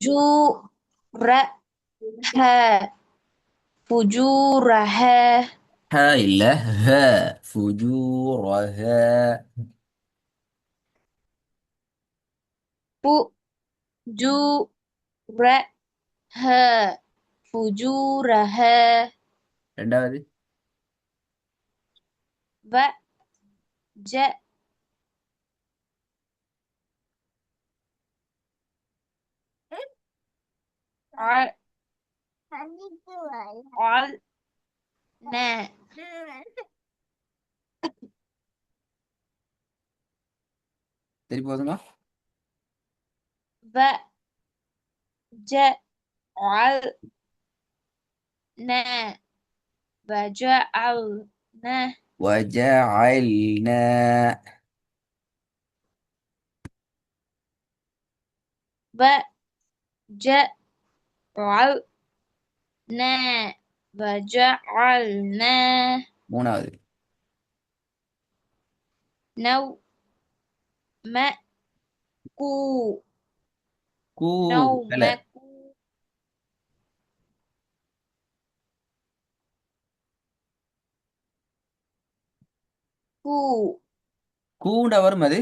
فجورها فجورها هاي لها فجورها. فجورها فجورها ரெண்டாவது. وجعلنا திருப்பி போதுங்க. وجعلنا وجعلنا وجعلنا. وجعلنا وجعلنا மூணாவது. نومكو கூ வெலை. نومكو கூண்டா வரும் அது.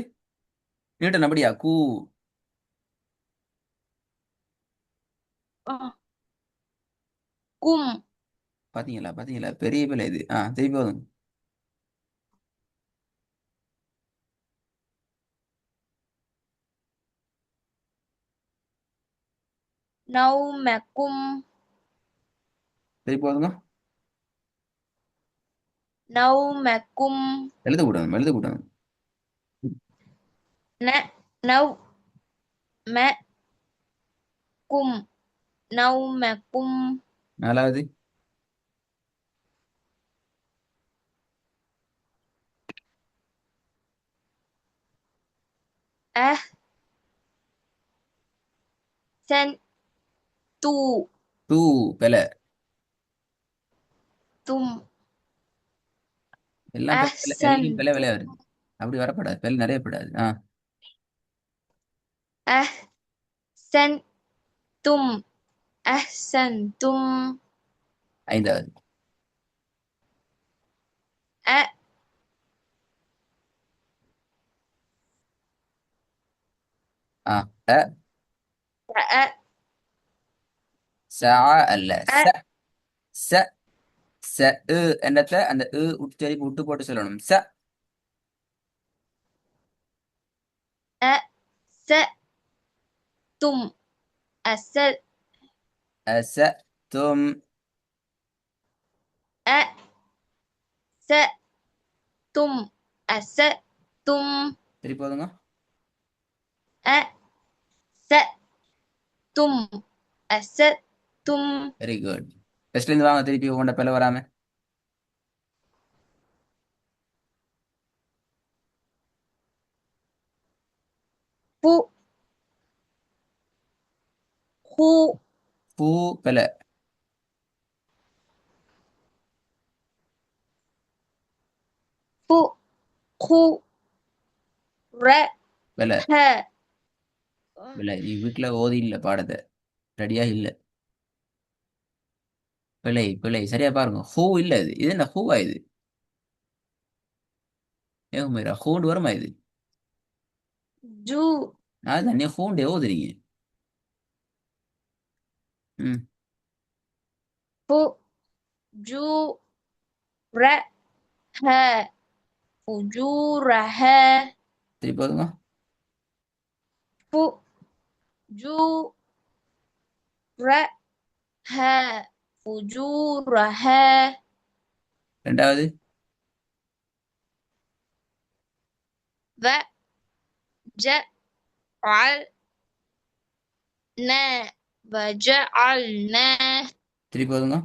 நீட்டம் அப்படியா கூ. قم பாத்தீங்களா பாத்தீங்களா பெரிய பிள்ளை இது. திருப்பி போதும். نومكم திருப்பி போதுங்க. نومكم எழுத கூடாது எழுத கூடாது. ن نومكم نومكم நாலாவது. أحسنتم தூ பெலை. எல்லாம் பெலை பெலை எல்லாம் பெலை أحسنتم பெலையா வருது. அப்படி வரப்படாது, பெலை நிறைய படாது. أحسنتم أحسنتم ஐந்தாவது. ஆ அ أ சா அல்ல ச. ச ச என்னத்த அந்த உச்சரிப்பு விட்டு போட்டு சொல்லணும். ச أسأتم أسأتم அச தும். أسأتم திருப்பி போதுங்க. أسأتم أسأتم வெரி குட். ஃபர்ஸ்ட்ல இருந்து வாங்க திருப்பி உங்கள்ட்ட பெலை வராம. فو خو பூ பெலை. فو خو رها பெலை. பெலை நீ வீட்டுல ஓதி இல்ல பாடத்தை. ரெடியா இல்ல. பிழை பிழை சரியா பாருங்க. ஹூ இல்ல இது. இது என்ன ஹூவா இது. ஏகுமீரா ஹூண்டு வருமா இது. جو அதான் நீ ஹூண்டு ஓதுறீங்க. ம். فو جو رها فجورها திருப்பி போதுங்க. فجورها فجورها ரெண்டாவது. وجعلنا وجعلنا திருப்பி போதுங்க.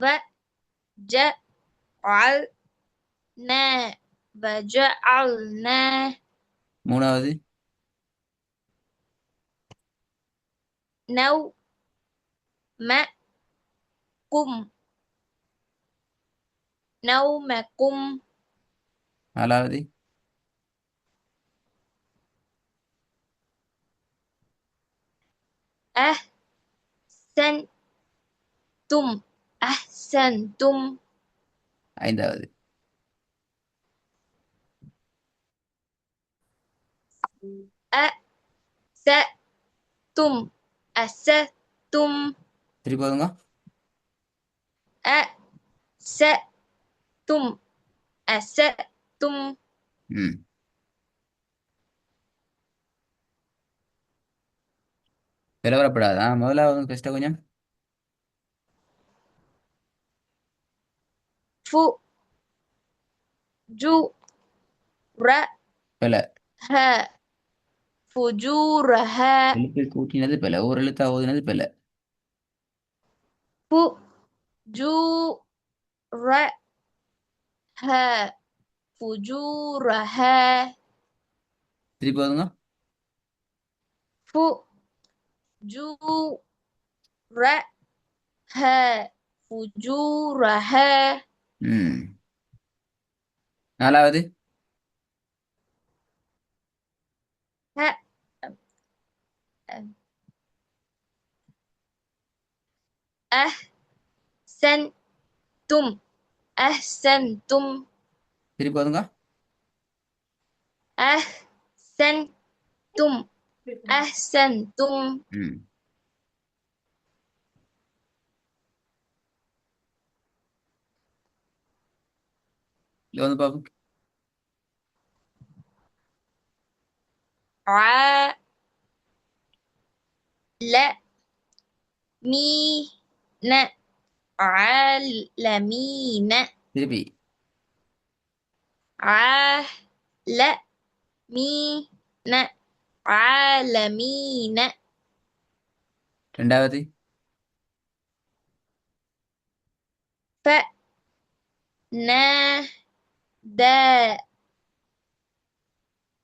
وجعلنا وجعلنا மூணாவது. نومكم نومكم நாலாவது. أحسنتم. أحسنتم. 5வது. أسأتم. أسأتم. திருப்பி ஓதுங்க. أسأتم. أسأتم. ம். விளவரப்படாதா முதல்ல வந்து கஷ்டம் கொஞ்சம். فجورها. பிழை. فجورها. எழுத்தை கூட்டினது பிழை, ஒரு எழுத்தா ஓதுனது பிழை. فجورها. فجورها. திருப்பி ஓதுங்க. فجورها. فجورها. ம். 4வது. أحسنتم. أحسنتم. திருப்பி ஓதுங்க. أحسنتم. أحسنتم. ம். இது வந்து பாப்போம். عالمين. عالمين. திருப்பி. عالمين. عالمين. 2வது. فنادى.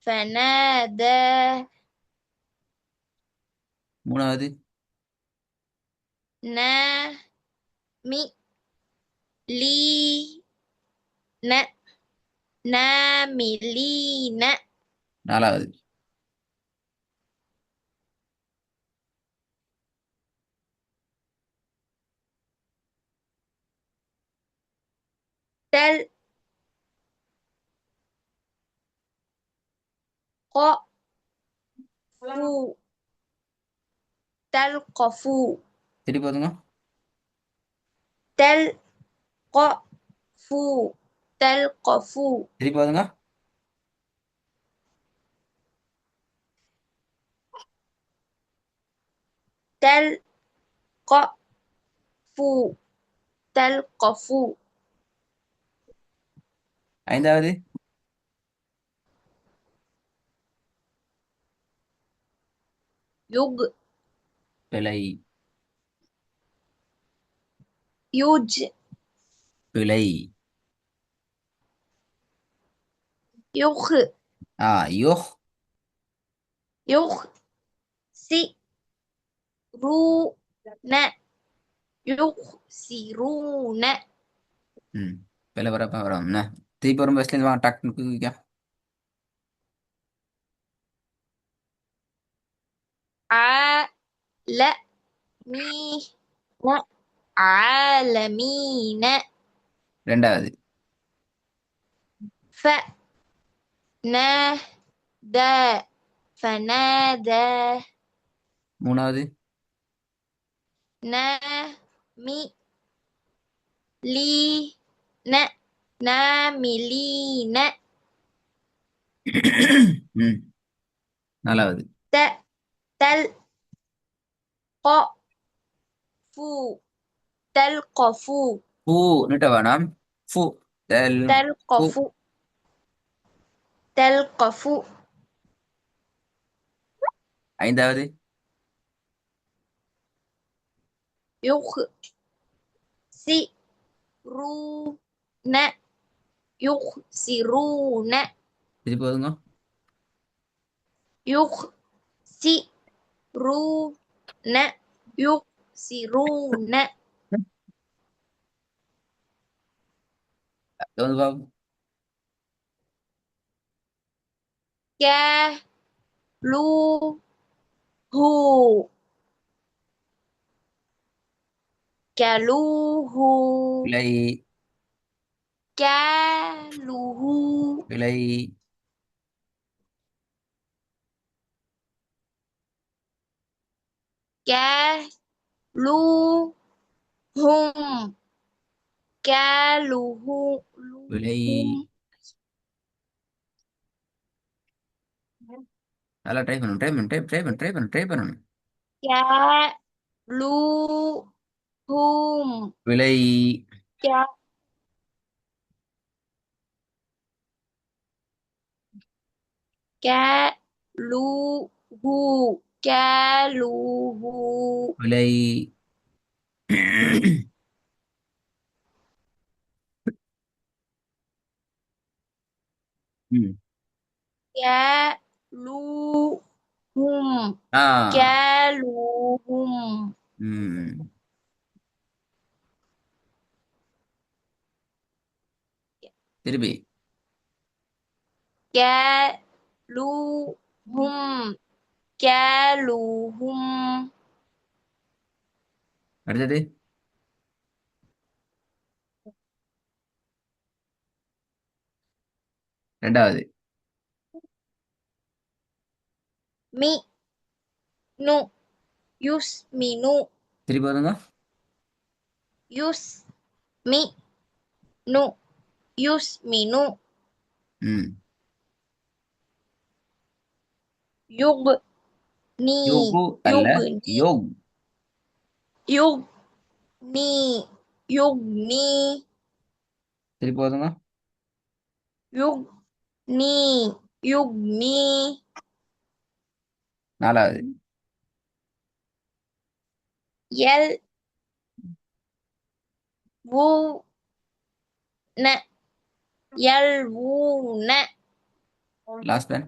فنادى. 3வது. ناملين. ناملين. 4வது. تلقفوا. تلقفوا. திருப்பி ஓதுங்க. تلقفوا. تلقفوا. திருப்பி ஓதுங்க. تلقفوا. تلقفوا. 5வது. يج. பிழை. يج. பிழை. يخ. யோஹ். يخسرون. يخسرون. ம். பிழை வரப்ப வரும் என்ன. திருப்பி வரும் பஸ்லேருந்து வாங்க டக்குன்னு குயிக்கா. عالمين. عالمين. 2வது. فنادى. فنادى. 3வது. ناملين. ناملين. ம். 4வது. تلقفوا. تلقفوا. பூ நீட்ட வேணாம். ஃபு. தெல். ஃபு. تلقفوا. تلقفوا. 5வது. يخسرون. يخسرون. திருப்பி ஓதுங்க. يخسرون. يخسرون. இது வந்து பாப்போம். كالوه. كلوه பிழை كلوه பிழை كلوهم كلوه பிழை لوهم நல்லா ட்ரை பண்ணணும் ட்ரை பண்ணணும் ட்ரை பண்ணணும் كلوهم பிழை كلوه كلوه பிழை ம். كلوهم ஆ كلوهم ம். திருப்பி كلوهم كلوهم அடுத்தது ரெண்டாவது مئنو يسمنو திருப்பி வருங்க يسمنو يسمنو ம் يغني யோகு அல்ல يغني யோக் يغني يغني திருப்பி வருங்க يغني يغني நாலாவது يلوون يلوون லாஸ்ட் ஒன்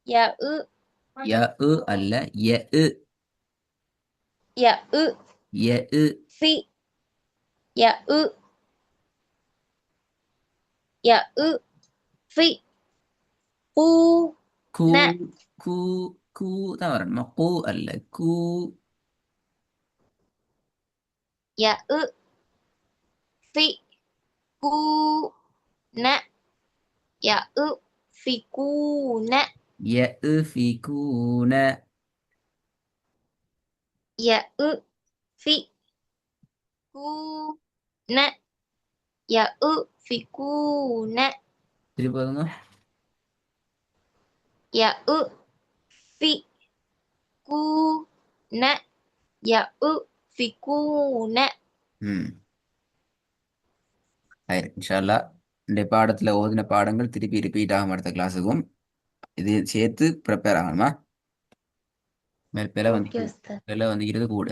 يأ ய உ அல்ல ய உ يأ ய உ في يأ يأ في قو கூ ன கூ கூ தான் வரணுமா கூ அல்ல கூ يأ في قو ன يأ في كون ய உ ஃபி கூன يأ في كون يأ في كون திருப்பி வருங்க يأ في كون يأ في كون ம் ஹைர் இன்ஷா அல்லாஹ் இந்த பாடத்துல ஓதின பாடங்கள் திருப்பி ரிப்பீட் ஆகும் அடுத்த கிளாஸுக்கும் இது சேர்த்து ப்ரிப்பேர் ஆகணுமா மேல் பிழை வந்து ஓகே உஸ்தாத் பிழை வந்துக்கிறது கூட